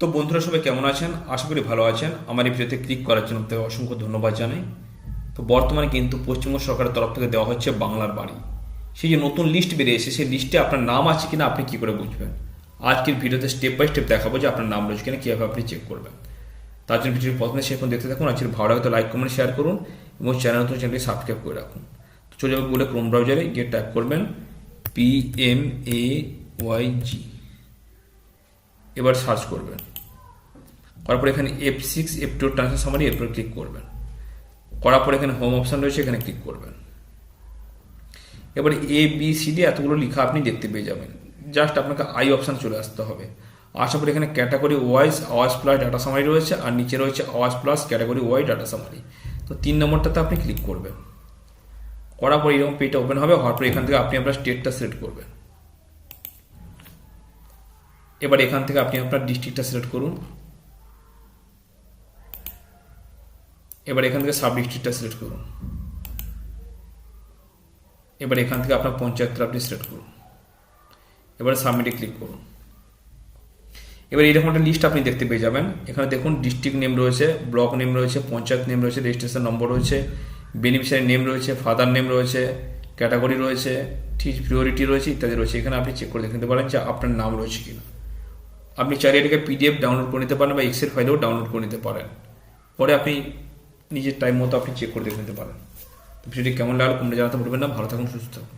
তো বন্ধুরা সবাই কেমন আছেন? আশা করি ভালো আছেন। আমার এই ভিডিওতে ক্লিক করার জন্য আপনাকে অসংখ্য ধন্যবাদ জানাই। তো বর্তমানে কিন্তু পশ্চিমবঙ্গ সরকারের তরফ থেকে দেওয়া হচ্ছে বাংলার বাড়ি। সেই যে নতুন লিস্ট বেরিয়েছে, সেই লিস্টে আপনার নাম আছে কিনা আপনি কি করে বুঝবেন? আজকের ভিডিওতে স্টেপ বাই স্টেপ দেখাবো যে আপনার নাম রয়েছে কিনা, কীভাবে আপনি চেক করবেন। তার জন্য ভিডিওটি প্রথমে শেষ পর্যন্ত দেখতে থাকুন। আজকের ভালো লাগে তো লাইক কমেন্ট শেয়ার করুন এবং চ্যানেলটি সাবস্ক্রাইব করে রাখুন। তো চলে যাবো গুগলে ক্রোম ব্রাউজারে গিয়ে টাইপ করবেন PMAYG, এবার সার্চ করবেন। করার পর এখানে F6 F2 ট্রান্সফার সামারি, এরপর ক্লিক করবেন। করার পর এখানে হোম অপশন রয়েছে, এখানে ক্লিক করবেন। এবার ABCD এতগুলো লেখা আপনি দেখতে পেয়ে যাবেন। জাস্ট আপনাকে আই অপশন চলে আসতে হবে। আসার পর এখানে ক্যাটাগরি ওয়াইজ আওয়াজ প্লাস ডাটা সামারি রয়েছে, আর নিচে রয়েছে আওয়াজ plus category wise data summary. তো 3 নম্বরটাতে আপনি ক্লিক করবেন। করার পর এরকম পেজটা ওপেন হবে। হওয়ার পর এখান থেকে আপনি আপনার স্টেটটা সিলেক্ট করবেন। এবার এখান থেকে আপনি আপনার ডিস্ট্রিক্টটা সিলেক্ট করুন। এবার এখান থেকে সাব ডিস্ট্রিক্টটা সিলেক্ট করুন। এবার এখান থেকে আপনার পঞ্চায়েতটা আপনি সিলেক্ট করুন। এবারে সাবমিটে ক্লিক করুন। এবার এইরকম একটা লিস্ট আপনি দেখতে পেয়ে যাবেন। এখানে দেখুন ডিস্ট্রিক্ট নেম রয়েছে, ব্লক নেম রয়েছে, পঞ্চায়েত নেম রয়েছে, রেজিস্ট্রেশন নম্বর রয়েছে, বেনিফিশিয়ারি নেম রয়েছে, ফাদার নেম রয়েছে, ক্যাটাগরি রয়েছে, ঠিক প্রিওরিটি রয়েছে, ইত্যাদি রয়েছে। এখানে আপনি চেক করে দেখে নিতে পারেন যে আপনার নাম রয়েছে কিনা। আপনি চাইলে এটাকে PDF ডাউনলোড করে নিতে পারেন বা এক্সেল ফাইলেও ডাউনলোড করে নিতে পারেন। পরে আপনি নিজের টাইম মতো আপনি চেক করে দেখে নিতে পারেন। তো ভিডিওটি কেমন লাগলো কমেন্টে জানাতে ভুলবেন না। ভালো থাকুন, সুস্থ থাকুন।